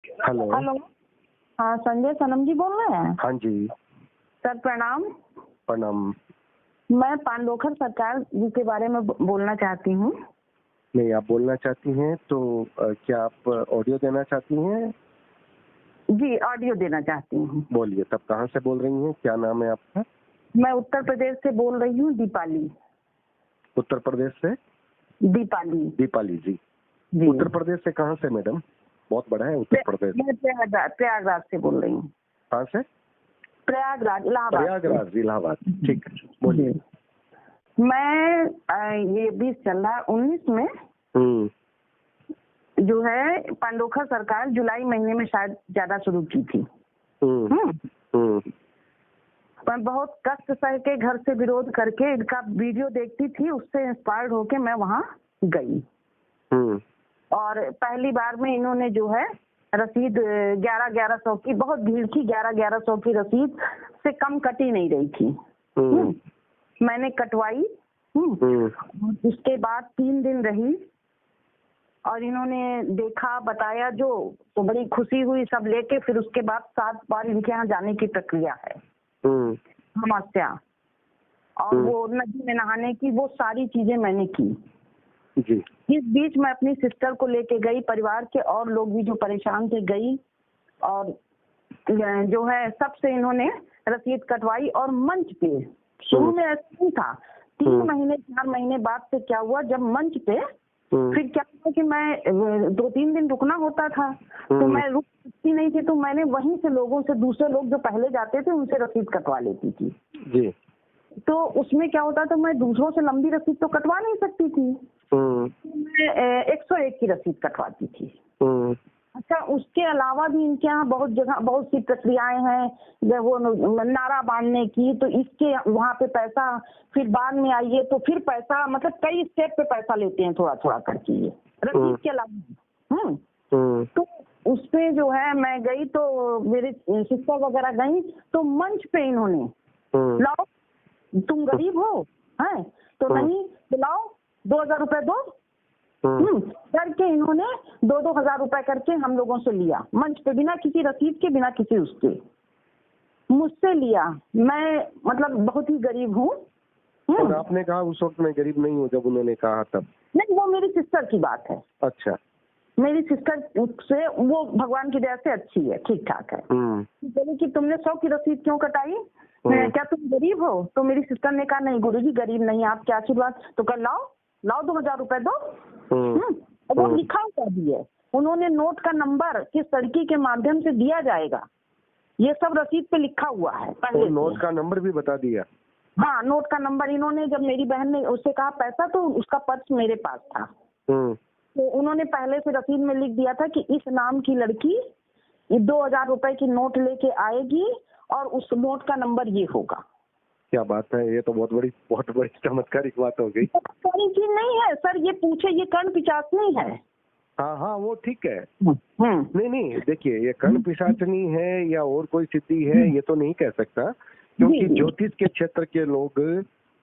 Hello. Hello. हाँ, संजय सनम जी बोल रहे हैं? हाँ जी, सर प्रणाम। प्रणाम। मैं पांडोखर सरकार जी के बारे में बोलना चाहती हूँ। नहीं, आप बोलना चाहती हैं तो क्या आप ऑडियो देना चाहती हैं? जी, ऑडियो देना चाहती हूँ। बोलिए, तब कहाँ से बोल रही हैं? क्या नाम है आपका? मैं उत्तर प्रदेश से बोल रही हूँ, दीपाली। उत्तर प्रदेश से? दीपाली। दीपाली जी। जी। उत्तर प्रदेश से कहाँ से मैडम? बहुत बड़ा है उत्तर प्रदेश। मैं प्रयागराज से बोल रही हूँ। कहाँ से? प्रयागराज, इलाहाबाद। प्रयागराज, इलाहाबाद। ठीक है, बोलिए। मैं ये 20 चल रहा है 19 में जो है पांडोखर सरकार जुलाई महीने में शायद ज्यादा शुरू की थी। मैं बहुत कष्ट सह के घर से विरोध करके इनका वीडियो देखती थी, उससे इंस्पायर्ड होके मैं वहाँ गई। और पहली बार में इन्होंने जो है रसीद 1100 की, बहुत भीड़ थी, 1100 की रसीद से कम कटी नहीं रही थी। मैंने कटवाई। उसके बाद 3 दिन रही और इन्होंने देखा, बताया जो, तो बड़ी खुशी हुई सब लेके। फिर उसके बाद 7 बार इनके यहाँ जाने की प्रक्रिया है, समस्या। और वो नदी में नहाने की, वो सारी चीजें मैंने की जी। इस बीच मैं अपनी सिस्टर को लेके गई, परिवार के और लोग भी जो परेशान थे गई, और जो है सबसे इन्होंने रसीद कटवाई। और मंच पे शुरू में ऐसा नहीं था, 3 महीने 4 महीने बाद से क्या हुआ, जब मंच पे फिर क्या हुआ कि मैं 2-3 दिन रुकना होता था, तो मैं रुक सकती नहीं थी, तो मैंने वहीं से लोगों से, दूसरे लोग जो पहले जाते थे उनसे रसीद कटवा लेती थी जी। तो उसमें क्या होता था, मैं दूसरों से लंबी रसीद तो कटवा नहीं सकती थी, मैं 101 की रसीद कटवाती थी। अच्छा, उसके अलावा भी इनके यहाँ बहुत जगह बहुत सी प्रक्रियाएं हैं, वो नारा बांधने की, तो इसके वहाँ पे पैसा, फिर बाद में आइए तो फिर पैसा, मतलब कई स्टेप पे पैसा लेते हैं थोड़ा थोड़ा करके, ये रसीद के अलावा। तो उस पे जो है मैं गई, तो मेरे सिस्टर वगैरह गई, तो मंच पे इन्होंने लाओ, तुम गरीब हो हैं तो नहीं, तो लाओ 2000 रुपए दो करके इन्होंने 2-2 हजार रुपए करके हम लोगों से लिया मंच पे, बिना किसी रसीद के, बिना किसी उसके मुझसे लिया। मैं मतलब बहुत ही गरीब हूँ। और आपने कहा उस वक्त मैं गरीब नहीं हूँ, जब उन्होंने कहा तब? नहीं, वो मेरी सिस्टर की बात है। अच्छा। मेरी सिस्टर से, वो भगवान की दया से अच्छी है, ठीक ठाक है। बोले कि तुमने 100 की रसीद क्यों कटाई, क्या तुम गरीब हो? तो मेरी सिस्टर ने कहा नहीं गुरुजी, गरीब नहीं, आपके आशीर्वाद। तो कल लाओ 2000 रुपए दो। वो लिखा हुआ भी है, उन्होंने नोट का नंबर किस लड़की के माध्यम से दिया जाएगा, ये सब रसीद पे लिखा हुआ है पहले। नोट का नंबर भी बता दिया? हाँ, नोट का नंबर इन्होंने, जब मेरी बहन ने उससे कहा पैसा, तो उसका पर्स मेरे पास था, तो उन्होंने पहले से रसीद में लिख दिया था कि इस नाम की लड़की 2000 रुपए की नोट लेके आएगी और उस नोट का नंबर ये होगा। क्या बात है, ये तो बहुत बड़ी चमत्कारिक बात हो गई। चमत्कारी चीज नहीं है सर, ये पूछे, ये कर्ण पिशाचनी है। हाँ, वो ठीक है। नहीं, देखिए, ये कर्ण पिशाचनी है या और कोई स्थिति है, ये तो नहीं कह सकता, क्योंकि ज्योतिष के क्षेत्र के लोग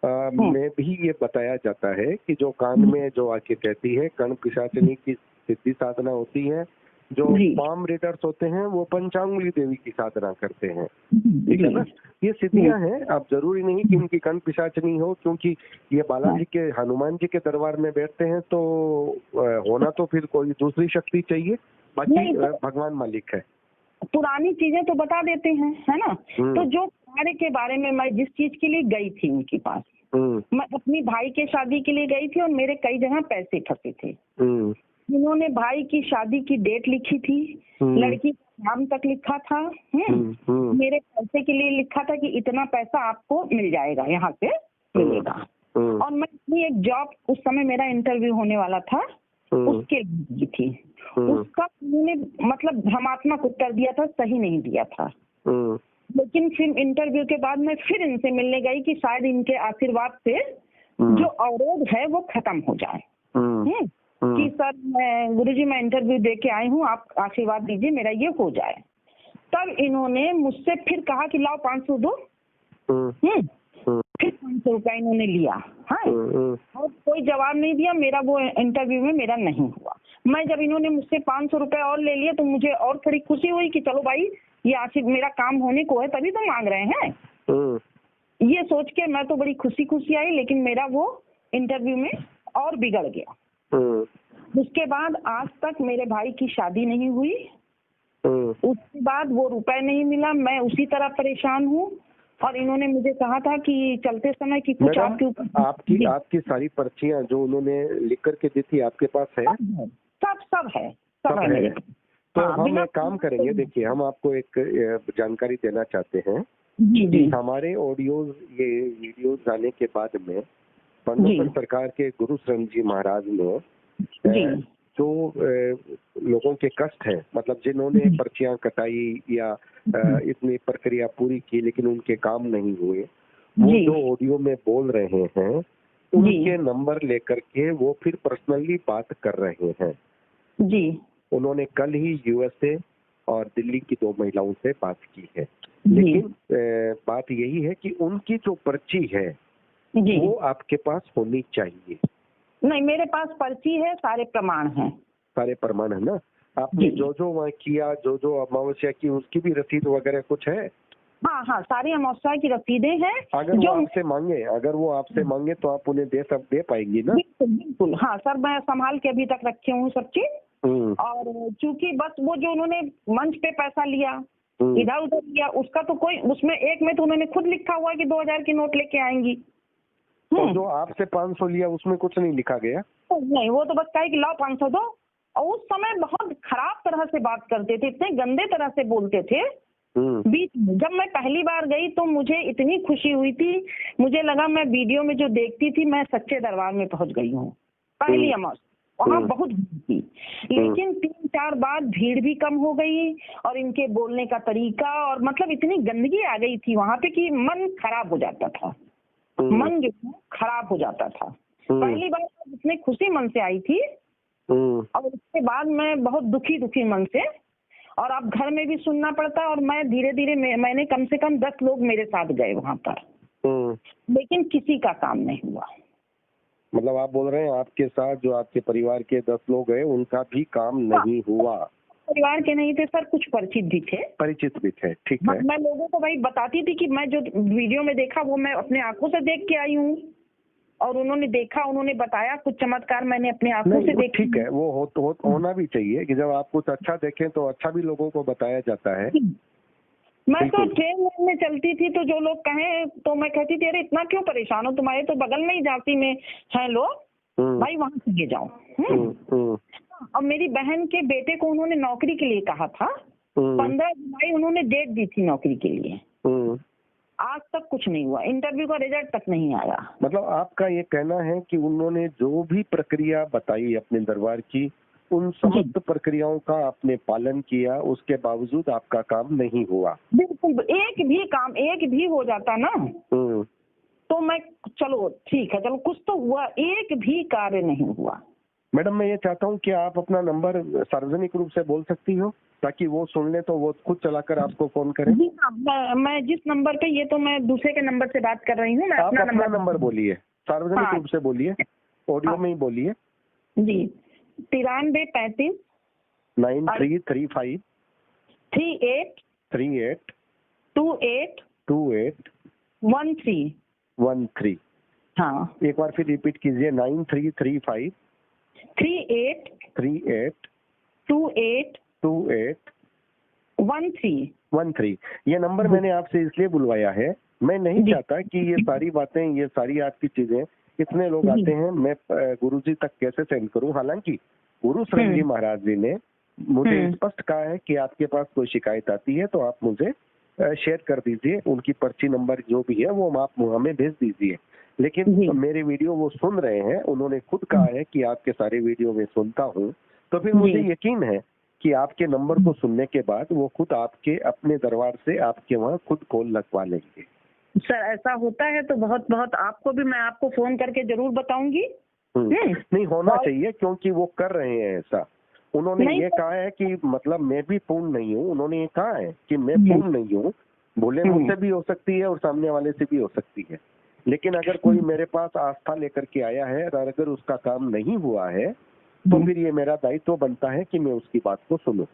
में भी ये बताया जाता है कि जो कान में जो आके कहती है, कर्ण पिशाचनी की सिद्धि साधना होती है। जो पाम रीडर्स होते हैं वो पंचांगुली देवी की साधना करते हैं, ठीक है ना। ये सिद्धियां हैं, अब जरूरी नहीं कि इनकी कर्ण पिशाचनी हो, क्योंकि ये बालाजी के, हनुमान जी के दरबार में बैठते हैं, तो होना तो फिर कोई दूसरी शक्ति चाहिए, बाकी भगवान मालिक है। पुरानी चीजें तो बता देते हैं, है ना। तो जो कार्य के बारे में, मैं जिस चीज के लिए गई थी उनके पास, मैं अपनी भाई के शादी के लिए गई थी और मेरे कई जगह पैसे फंसे थे। इन्होंने भाई की शादी की डेट लिखी थी, लड़की का नाम तक लिखा था, मेरे पैसे के लिए लिखा था कि इतना पैसा आपको मिल जाएगा, यहाँ से मिलेगा। और मैं अपनी एक जॉब, उस समय मेरा इंटरव्यू होने वाला था, उसके लिए थी, उसका उन्होंने मतलब भ्रमात्मक उत्तर दिया था, सही नहीं दिया था। लेकिन फिर इंटरव्यू के बाद मैं फिर इनसे मिलने गई कि शायद इनके आशीर्वाद से जो अवरोध है वो खत्म हो जाए। कि सर गुरुजी मैं इंटरव्यू दे के आई हूँ, आप आशीर्वाद दीजिए मेरा ये हो जाए। तब इन्होंने मुझसे फिर कहा कि लाओ 500 दो। फिर 500 रुपया इन्होंने लिया। हाँ, और कोई जवाब नहीं दिया, मेरा वो इंटरव्यू में मेरा नहीं हुआ। मैं जब इन्होंने मुझसे 500 रुपए और ले लिए तो मुझे और थोड़ी खुशी हुई कि चलो भाई ये आखिर मेरा काम होने को है तभी तो मांग रहे हैं। ये सोच के मैं तो बड़ी खुशी आई, लेकिन मेरा वो इंटरव्यू में और बिगड़ गया। उसके बाद आज तक मेरे भाई की शादी नहीं हुई, उसके बाद वो रुपए नहीं मिला, मैं उसी तरह परेशान हूँ। और इन्होंने मुझे कहा था कि चलते समय कि कुछ आपके ऊपर आपकी सारी पर्चियां जो उन्होंने लिख करके दी थी आपके पास है? सब है मेरे पास। तो हम एक काम करेंगे, देखिए हम आपको एक जानकारी देना चाहते हैं जी। हमारे ऑडियोज ये वीडियोज आने के बाद में पंडोकर सरकार के गुरु शरण जी महाराज ने जो लोगों के कष्ट है, मतलब जिन्होंने पर्चियां कटाई या इतनी प्रक्रिया पूरी की लेकिन उनके काम नहीं हुए, वो जो ऑडियो में बोल रहे हैं उनके नंबर लेकर के वो फिर पर्सनली बात कर रहे हैं। जी। उन्होंने कल ही यूएसए और दिल्ली की 2 महिलाओं से बात की है, लेकिन बात यही है कि उनकी जो पर्ची है वो आपके पास होनी चाहिए। नहीं, मेरे पास पर्ची है, सारे प्रमाण हैं। सारे प्रमाण है ना? आपने जो वहाँ किया, जो अमावस्या की, उसकी भी रसीद वगैरह कुछ है? हाँ, सारी अमावस्या की रसीदें हैं। अगर वो आपसे मांगे तो आप उन्हें दे पाएंगी ना? बिल्कुल। हाँ सर, मैं संभाल के अभी तक रखे हूँ सब चीज। और चूंकि बस वो जो उन्होंने मंच पे पैसा लिया, इधर उधर लिया, उसका तो कोई, उसमें एक में तो उन्होंने खुद लिखा हुआ कि 2000 की नोट लेके आएंगी। तो जो आपसे 500 लिया उसमें कुछ नहीं लिखा गया? नहीं, वो तो बस कहे कि लाओ 500 दो। और उस समय बहुत खराब तरह से बात करते थे, इतने गंदे तरह से बोलते थे। बीच में जब मैं पहली बार गई तो मुझे इतनी खुशी हुई थी, मुझे लगा मैं वीडियो में जो देखती थी मैं सच्चे दरबार में पहुंच गई हूँ। पहली अमावस्या वहाँ बहुत भीड़ थी, लेकिन 3-4 बाद भीड़ भी कम हो गई और इनके बोलने का तरीका, और मतलब इतनी गंदगी आ गई थी वहाँ पे कि मन खराब हो जाता था। मन जो खराब हो जाता था। पहली बार इतने खुशी मन से आई थी और उसके बाद मैं बहुत दुखी मन से, और अब घर में भी सुनना पड़ता। और मैं धीरे धीरे मैंने कम से कम 10 लोग मेरे साथ गए वहाँ पर, लेकिन किसी का काम नहीं हुआ। मतलब आप बोल रहे हैं आपके साथ जो आपके परिवार के 10 लोग हैं उनका भी काम नहीं हुआ? परिवार के नहीं थे सर, कुछ परिचित भी थे। ठीक है। मैं लोगों को भाई बताती थी कि मैं जो वीडियो में देखा वो मैं अपने आंखों से देख के आई हूँ, और उन्होंने देखा, उन्होंने बताया कुछ चमत्कार मैंने अपने आंखों से देखा। ठीक है, वो होना भी चाहिए कि जब आप कुछ अच्छा देखें तो अच्छा भी लोगों को बताया जाता है। मैं तो ट्रेन में चलती थी तो जो लोग कहें तो मैं कहती थी अरे इतना क्यों परेशान हो, तुम्हारे तो बगल में ही झांसी में हैं लोग, भाई वहां से जाओ। और मेरी बहन के बेटे को उन्होंने नौकरी के लिए कहा था, 15 जुलाई उन्होंने डेट दी थी नौकरी के लिए, आज तक कुछ नहीं हुआ, इंटरव्यू का रिजल्ट तक नहीं आया। मतलब आपका ये कहना है कि उन्होंने जो भी प्रक्रिया बताई अपने दरबार की, उन समस्त प्रक्रियाओं का आपने पालन किया, उसके बावजूद आपका काम नहीं हुआ? बिल्कुल, एक भी हो जाता ना तो मैं चलो ठीक है, चलो कुछ तो हुआ, एक भी कार्य नहीं हुआ। मैडम मैं ये चाहता हूँ कि आप अपना नंबर सार्वजनिक रूप से बोल सकती हो ताकि वो सुन ले तो वो खुद चलाकर आपको फोन करें। जी हाँ, मैं जिस नंबर पे, ये तो मैं दूसरे के नंबर से बात कर रही हूँ, मैं आप अपना नंबर बोलिए, सार्वजनिक रूप से बोलिए, ऑडियो में ही बोलिए। जी, 9335 9335 38 28 13। हाँ, एक बार फिर रिपीट कीजिए, 9335 38 28 13। ये नंबर मैंने आपसे इसलिए बुलवाया है, मैं नहीं चाहता कि ये सारी बातें, ये सारी आपकी चीजें, इतने लोग आते हैं, मैं गुरुजी तक कैसे सेंड करूं। हालांकि गुरु शरण जी महाराज जी ने मुझे स्पष्ट कहा है कि आपके पास कोई शिकायत आती है तो आप मुझे शेयर कर दीजिए, उनकी पर्ची नंबर जो भी है वो आप हमें भेज दीजिए। लेकिन मेरे वीडियो वो सुन रहे हैं, उन्होंने खुद कहा है कि आपके सारे वीडियो में सुनता हूँ, तो फिर मुझे यकीन है कि आपके नंबर को सुनने के बाद वो खुद आपके अपने दरबार से आपके वहाँ खुद कॉल लगवा लेंगे। सर ऐसा होता है तो बहुत बहुत आपको भी मैं आपको फोन करके जरूर बताऊंगी। नहीं होना चाहिए, क्योंकि वो कर रहे हैं ऐसा। उन्होंने ये कहा है कि मतलब मैं भी पूर्ण नहीं हूँ, उन्होंने ये कहा है कि मैं पूर्ण नहीं हूँ, भूले मुझसे भी हो सकती है और सामने वाले से भी हो सकती है, लेकिन अगर कोई मेरे पास आस्था लेकर के आया है और अगर उसका काम नहीं हुआ है तो फिर ये मेरा दायित्व बनता है कि मैं उसकी बात को सुनूं।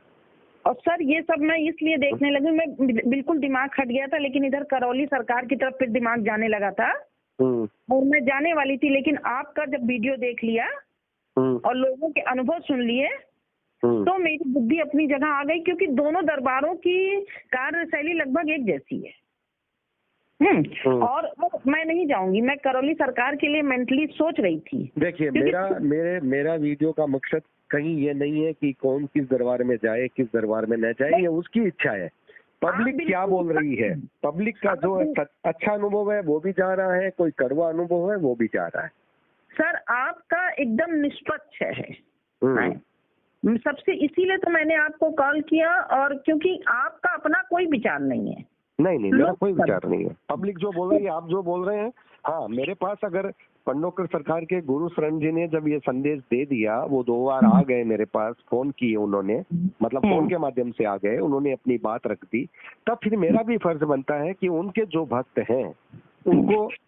और सर ये सब मैं इसलिए देखने लगी, मैं बिल्कुल दिमाग हट गया था, लेकिन इधर करौली सरकार की तरफ फिर दिमाग जाने लगा था और मैं जाने वाली थी, लेकिन आपका जब वीडियो देख लिया और लोगों के अनुभव सुन लिए तो मेरी बुद्धि अपनी जगह आ गई, क्योंकि दोनों दरबारों की कार्यशैली लगभग एक जैसी है। और मैं नहीं जाऊंगी, मैं करौली सरकार के लिए मेंटली सोच रही थी। देखिए मेरा वीडियो का मकसद कहीं ये नहीं है कि कौन किस दरबार में जाए किस दरबार में न जाए, ये उसकी इच्छा है। पब्लिक क्या बोल रही है, पब्लिक का जो अच्छा अनुभव है वो भी जा रहा है, कोई कड़वा अनुभव है वो भी जा रहा है। सर आपका एकदम निष्पक्ष है सबसे, इसीलिए तो मैंने आपको कॉल किया, और क्योंकि आपका अपना कोई विचार नहीं है। नहीं मेरा कोई विचार नहीं है। पब्लिक जो बोल रही है, आप जो बोल रहे हैं, हाँ मेरे पास अगर पंडोकर सरकार के गुरु शरण जी ने जब ये संदेश दे दिया, वो 2 बार आ गए मेरे पास, फोन किए उन्होंने, मतलब फोन के माध्यम से आ गए, उन्होंने अपनी बात रख दी, तब फिर मेरा भी फर्ज बनता है कि उनके जो भक्त हैं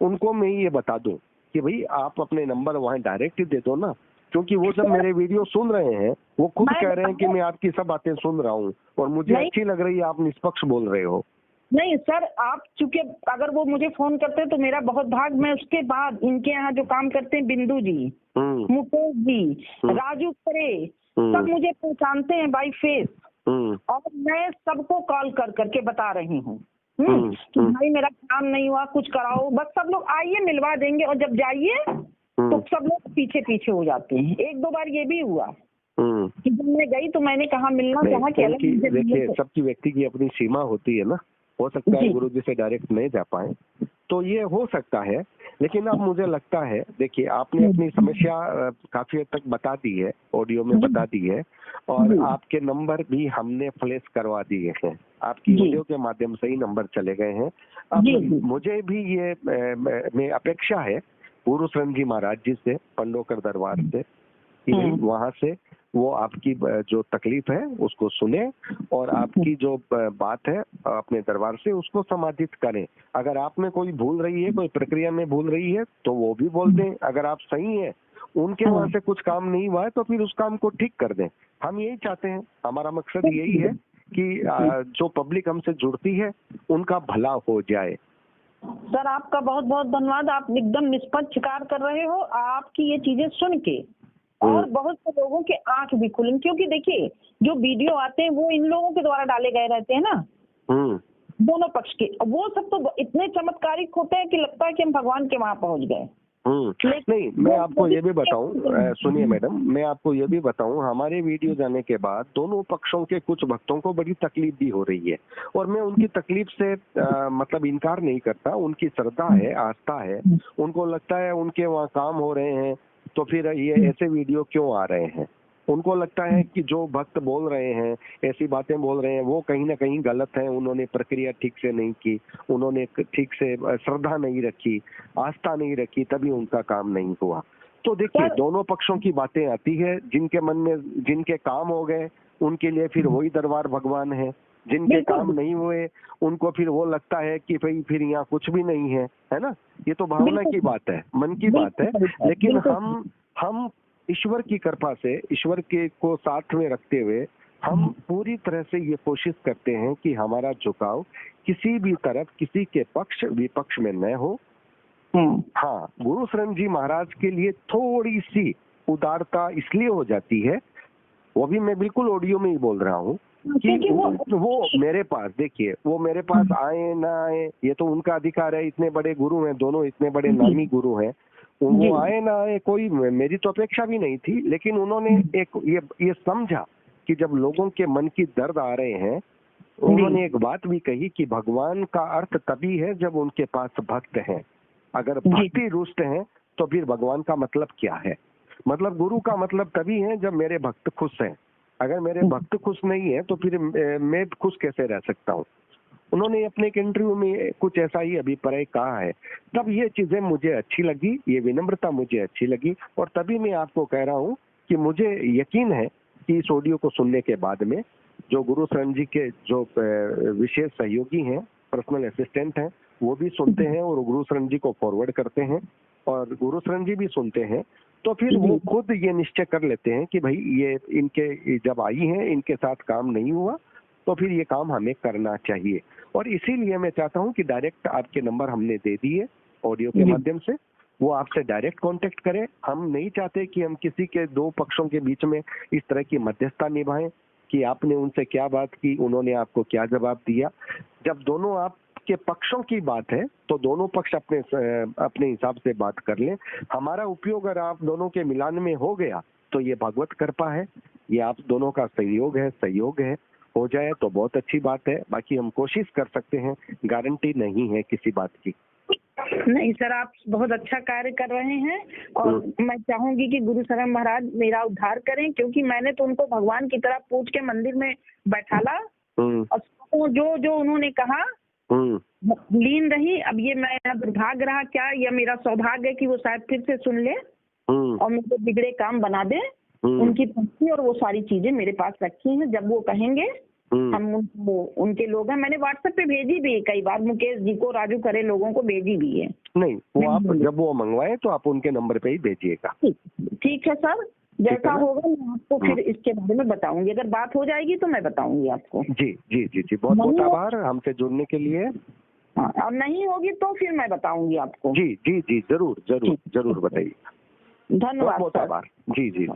उनको मैं ये बता दूं कि भाई आप अपने नंबर वहाँ डायरेक्ट ही दे दो ना, क्योंकि वो जब मेरे वीडियो सुन रहे हैं वो खुद कह रहे हैं कि मैं आपकी सब बातें सुन रहा हूँ और मुझे अच्छी लग रही है, आप निष्पक्ष बोल रहे हो। नहीं सर, आप चूंकि अगर वो मुझे फोन करते तो मेरा बहुत भाग, मैं उसके बाद इनके यहाँ जो काम करते हैं बिंदु जी, मुकेश जी, राजू खरे, सब मुझे पहचानते हैं बाई फेस, और मैं सबको कॉल कर करके बता रही हूँ कि भाई मेरा काम नहीं हुआ, कुछ कराओ, बस सब लोग आइए मिलवा देंगे, और जब जाइए तो सब लोग पीछे पीछे हो जाते हैं। 1-2 बार ये भी हुआ कि जब मैं गई तो मैंने कहा मिलना चाहा कि देखिए सबकी व्यक्ति की अपनी सीमा होती है ना, हो सकता है गुरु जी से डायरेक्ट नहीं जा पाए, तो ये हो सकता है, लेकिन अब मुझे लगता है, देखिए आपने अपनी समस्या काफी हद तक बता दी है, ऑडियो में बता दी है, और आपके नंबर भी हमने फ्लैश करवा दिए हैं, आपकी वीडियो के माध्यम से ही नंबर चले गए हैं। अब मुझे भी ये में अपेक्षा है गुरु शरण जी महाराज जी से, पंडोकर दरबार से, कि वहां से वो आपकी जो तकलीफ है उसको सुने और आपकी जो बात है अपने दरबार से उसको समाधित करें। अगर आप में कोई भूल रही है, कोई प्रक्रिया में भूल रही है तो वो भी बोल दें, अगर आप सही है, उनके वहां से कुछ काम नहीं हुआ है तो फिर उस काम को ठीक कर दें। हम यही चाहते हैं, हमारा मकसद यही है कि जो पब्लिक हमसे जुड़ती है उनका भला हो जाए। सर आपका बहुत बहुत धन्यवाद, आप एकदम निष्पक्ष कार्य कर रहे हो। आपकी ये चीजें सुन के और बहुत से लोगों के आंख भी खुली, क्योंकि देखिए जो वीडियो आते हैं वो इन लोगों के द्वारा डाले गए रहते हैं ना, दोनों पक्ष के, वो सब तो इतने चमत्कारिक होते हैं कि लगता है कि हम भगवान के वहां पहुंच गए। नहीं, मैं आपको ये भी बताऊं, सुनिए मैडम, मैं आपको ये भी बताऊं, हमारे वीडियो जाने के बाद दोनों पक्षों के कुछ भक्तों को बड़ी तकलीफ भी हो रही है, और मैं उनकी तकलीफ से मतलब इनकार नहीं करता। उनकी श्रद्धा है, आस्था है, उनको लगता है उनके वहाँ काम हो रहे हैं तो फिर ये ऐसे वीडियो क्यों आ रहे हैं। उनको लगता है कि जो भक्त बोल रहे हैं, ऐसी बातें बोल रहे हैं, वो कहीं ना कहीं गलत है, उन्होंने प्रक्रिया ठीक से नहीं की, उन्होंने ठीक से श्रद्धा नहीं रखी, आस्था नहीं रखी, तभी उनका काम नहीं हुआ। तो देखिए दोनों पक्षों की बातें आती है, जिनके मन में जिनके काम हो गए उनके लिए फिर वही दरबार भगवान है, जिनके काम नहीं हुए उनको फिर वो लगता है कि भाई फिर यहाँ कुछ भी नहीं है, है ना। ये तो भावना की बात है, मन की बात है, लेकिन हम ईश्वर की कृपा से, ईश्वर के को साथ में रखते हुए हम पूरी तरह से ये कोशिश करते हैं कि हमारा झुकाव किसी भी तरफ, किसी के पक्ष विपक्ष में न हो। हाँ, गुरु शरण जी महाराज के लिए थोड़ी सी उदारता इसलिए हो जाती है, वो भी मैं बिल्कुल ऑडियो में ही बोल रहा हूँ, कि वो मेरे पास, देखिए वो मेरे पास आए ना आए ये तो उनका अधिकार है, इतने बड़े गुरु हैं, दोनों इतने बड़े नामी गुरु हैं, वो आए ना आए कोई मेरी तो अपेक्षा भी नहीं थी, लेकिन उन्होंने एक ये समझा कि जब लोगों के मन की दर्द आ रहे हैं, उन्होंने एक बात भी कही कि भगवान का अर्थ तभी है जब उनके पास भक्त हैं, अगर भक्ति रुष्ट हैं तो फिर भगवान का मतलब क्या है, मतलब गुरु का मतलब तभी है जब मेरे भक्त खुश हैं, अगर मेरे भक्त खुश नहीं है तो फिर मैं खुश कैसे रह सकता हूँ। उन्होंने अपने एक इंटरव्यू में कुछ ऐसा ही अभिप्राय कहा है, तब ये चीजें मुझे अच्छी लगी, ये विनम्रता मुझे अच्छी लगी, और तभी मैं आपको कह रहा हूँ कि मुझे यकीन है कि इस ऑडियो को सुनने के बाद में जो गुरु शरण जी के जो विशेष सहयोगी हैं, पर्सनल असिस्टेंट हैं, वो भी सुनते हैं और गुरु शरण जी को फॉरवर्ड करते हैं, और गुरु शरण जी भी सुनते हैं, तो फिर वो खुद ये निश्चय कर लेते हैं कि भाई ये इनके जब आई हैं, इनके साथ काम नहीं हुआ तो फिर ये काम हमें करना चाहिए। और इसीलिए मैं चाहता हूँ कि डायरेक्ट आपके नंबर हमने दे दिए ऑडियो के माध्यम से, वो आपसे डायरेक्ट कांटेक्ट करें। हम नहीं चाहते कि हम किसी के दो पक्षों के बीच में इस तरह की मध्यस्थता निभाएं कि आपने उनसे क्या बात की, उन्होंने आपको क्या जवाब दिया। जब दोनों आपके पक्षों की बात है तो दोनों पक्ष अपने हिसाब से बात कर लें। हमारा उपयोग अगर आप दोनों के मिलान में हो गया तो ये भगवत कृपा है, ये आप दोनों का सहयोग है, हो जाए तो बहुत अच्छी बात है। बाकी हम कोशिश कर सकते हैं, गारंटी नहीं है किसी बात की। नहीं सर, आप बहुत अच्छा कार्य कर रहे हैं और मैं चाहूंगी कि गुरु शरण महाराज मेरा उद्धार करें, क्योंकि मैंने तो उनको भगवान की तरह पूछ के मंदिर में बैठाला और जो जो उन्होंने कहा लीन रही। अब ये मेरा दुर्भाग्य रहा क्या या मेरा सौभाग्य है कि वो शायद फिर से सुन ले और मुझे बिगड़े काम बना दे। उनकी पंक्ति और वो सारी चीजें मेरे पास रखी हैं, जब वो कहेंगे हम उनके लोग हैं। मैंने व्हाट्सएप पे भेजी भी कई बार, मुकेश जी को, राजू करे लोगों को भेजी भी है। नहीं, वो आप जब वो मंगवाए तो आप उनके नंबर पे ही भेजिएगा। ठीक है सर, जैसा होगा मैं आपको फिर इसके बारे में बताऊंगी। अगर बात हो जाएगी तो मैं बताऊंगी आपको। जी जी जी जी, बहुत बहुत आभार हमसे जुड़ने के लिए। हाँ, और नहीं होगी तो फिर मैं बताऊंगी आपको। जी जी जी, जरूर जरूर जरूर बताइए। धन्यवाद। बहुत आभार। जी जी।